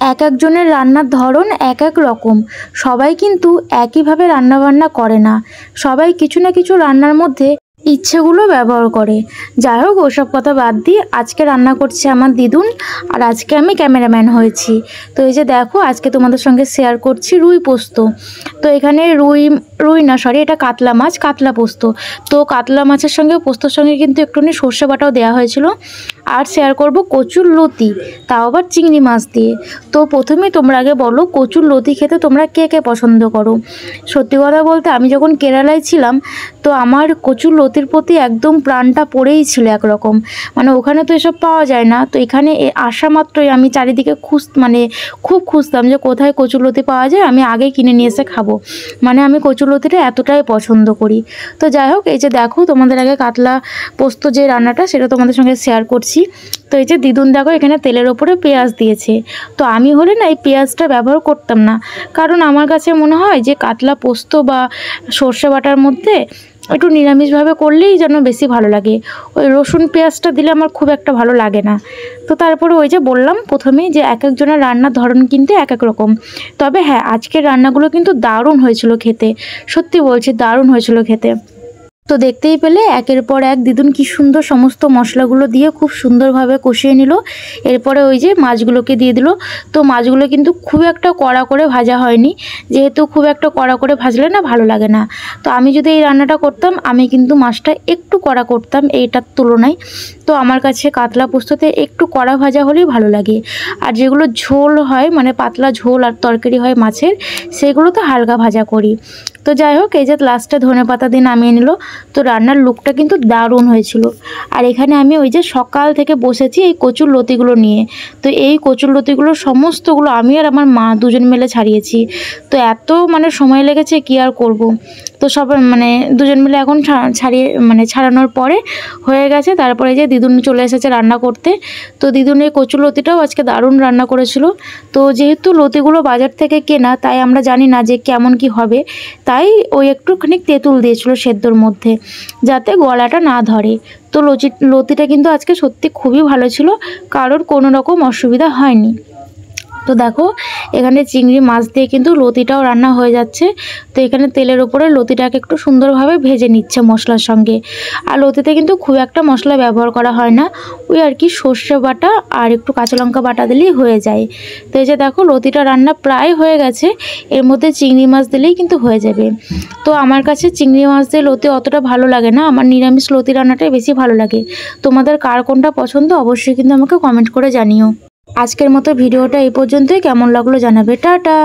এক একজনের রান্নার ধরন এক এক রকম। সবাই কিন্তু একইভাবে রান্নাবান্না করে না, সবাই কিছু না কিছু রান্নার মধ্যে ইচ্ছেগুলো ব্যবহার করে। যাই হোক, ওসব কথা বাদ দিয়ে আজকে রান্না করছে আমার দিদুন, আর আজকে আমি ক্যামেরাম্যান হয়েছি। তো এই যে দেখো, আজকে তোমাদের সঙ্গে শেয়ার করছি রুই পোস্ত। তো এখানে রুই না সরি, এটা কাতলা মাছ, কাতলা পোস্ত। তো কাতলা মাছের সঙ্গে পোস্তর সঙ্গে কিন্তু একটুখানি সর্ষে বাটাও দেওয়া হয়েছিল। আর শেয়ার করব কচুর লতি, তাও আবার চিংড়ি মাছ দিয়ে। তো প্রথমে তোমরা আগে বলো, কচুর লতি খেতে তোমরা কে কে পছন্দ করো? সত্যি কথা বলতে আমি যখন কেরালায় ছিলাম, তো আমার কচুর লতির প্রতি একদম প্রাণটা পড়েই ছিল একরকম। মানে ওখানে তো এসব পাওয়া যায় না, তো এখানে আসা মাত্রই আমি চারিদিকে খুব খুঁজতাম যে কোথায় কচুর লতি পাওয়া যায়, আমি আগে কিনে নিয়ে এসে খাবো। মানে আমি কচুর লতিটা এতটাই পছন্দ করি। তো যাই হোক, এই যে দেখো, তোমাদের আগে কাতলা পোস্ত যে রান্নাটা সেটা তোমাদের সঙ্গে শেয়ার করছি। তো এই যে দিদুন দেখো এখানে তেলের ওপরে পেঁয়াজ দিয়েছে। তো আমি হলে না এই পেঁয়াজটা ব্যবহার করতাম না, কারণ আমার কাছে মনে হয় যে কাতলা পোস্ত বা সর্ষে বাটার মধ্যে একটু নিরামিষভাবে করলেই যেন বেশি ভালো লাগে। ওই রসুন পেঁয়াজটা দিলে আমার খুব একটা ভালো লাগে না। তো তারপরে ওই যে বললাম প্রথমেই যে এক একজনের রান্নার ধরন কিন্তু এক এক রকম। তবে হ্যাঁ, আজকের রান্নাগুলো কিন্তু দারুণ হয়েছিল খেতে, সত্যি বলছি দারুণ হয়েছিল খেতে। তো দেখতেই পেলে একের পর এক দিদুন কি সুন্দর সমস্ত মশলাগুলো দিয়ে খুব সুন্দরভাবে কষিয়ে নিল। এরপরে ওই যে মাছগুলোকে দিয়ে দিল। তো মাছগুলো কিন্তু খুব একটা কড়া করে ভাজা হয়নি, যেহেতু খুব একটা কড়া করে ভাজলে না ভালো লাগে না। তো আমি যদি এই রান্নাটা করতাম, আমি কিন্তু মাছটা একটু কড়া করতাম এইটার তুলনায়। তো আমার কাছে কাতলা পোস্ততে একটু কড়া ভাজা হলেই ভালো লাগে। আর যেগুলো ঝোল হয়, মানে পাতলা ঝোল আর তরকারি হয় মাছের, সেগুলো তো হালকা ভাজা করি। তো যাই হোক, এই যে লাস্টে ধনেপাতা দিয়ে নামিয়ে নিল। তো রান্নার লুকটা কিন্তু দারুণ হয়েছিল। আর এখানে আমি ওই যে সকাল থেকে বসেছি এই কচুর লতিগুলো নিয়ে। তো এই কচুর লতিগুলো সমস্তগুলো আমি আর আমার মা দুজন মিলে ছাড়িয়েছি। তো এত সময় লেগেছে, কি আর করব। তো সবাই দুজন মিলে এখন ছাড়ানোর পরে হয়ে গেছে। তারপরে যে দিদুন চলে এসেছে রান্না করতে। তো দিদুন এই কচুর লতিটাও আজকে দারুণ রান্না করেছিল। তো যেহেতু লতিগুলো বাজার থেকে কেনা, তাই আমরা জানি না যে কেমন কি হবে, তাই ওই একটুখানি তেঁতুল দিয়েছিল সেদ্ধর মধ্যে, যাতে গলাটা না ধরে। তো লতিটা কিন্তু আজকে সত্যি খুবই ভালো ছিল, কারণ কোনো রকম অসুবিধা হয়নি। তো দেখো এখানে চিংড়ি মাছ দিয়ে কিন্তু লতিটাও রান্না হয়ে যাচ্ছে। তো এখানে তেলের উপরে লতিটাকে একটু সুন্দরভাবে ভেজে নিচ্ছে মশলার সঙ্গে। আর লতিতে কিন্তু খুব একটা মশলা ব্যবহার করা হয় না, ওই আর কি সর্ষে বাটা আর একটু কাঁচা লঙ্কা বাটা দিলেই হয়ে যায়। তো এই যে দেখো লতিটা রান্না প্রায় হয়ে গেছে, এর মধ্যে চিংড়ি মাছ দিলেই কিন্তু হয়ে যাবে। তো আমার কাছে চিংড়ি মাছ দিয়ে লতি অতটা ভালো লাগে না, আমার নিরামিষ লতি রান্নাটাই বেশি ভালো লাগে। তোমাদের কার কোনটা পছন্দ অবশ্যই কিন্তু আমাকে কমেন্ট করে জানিও। আজকের মতো ভিডিওটা এই পর্যন্তই। কেমন লাগলো জানাবে। টাটা।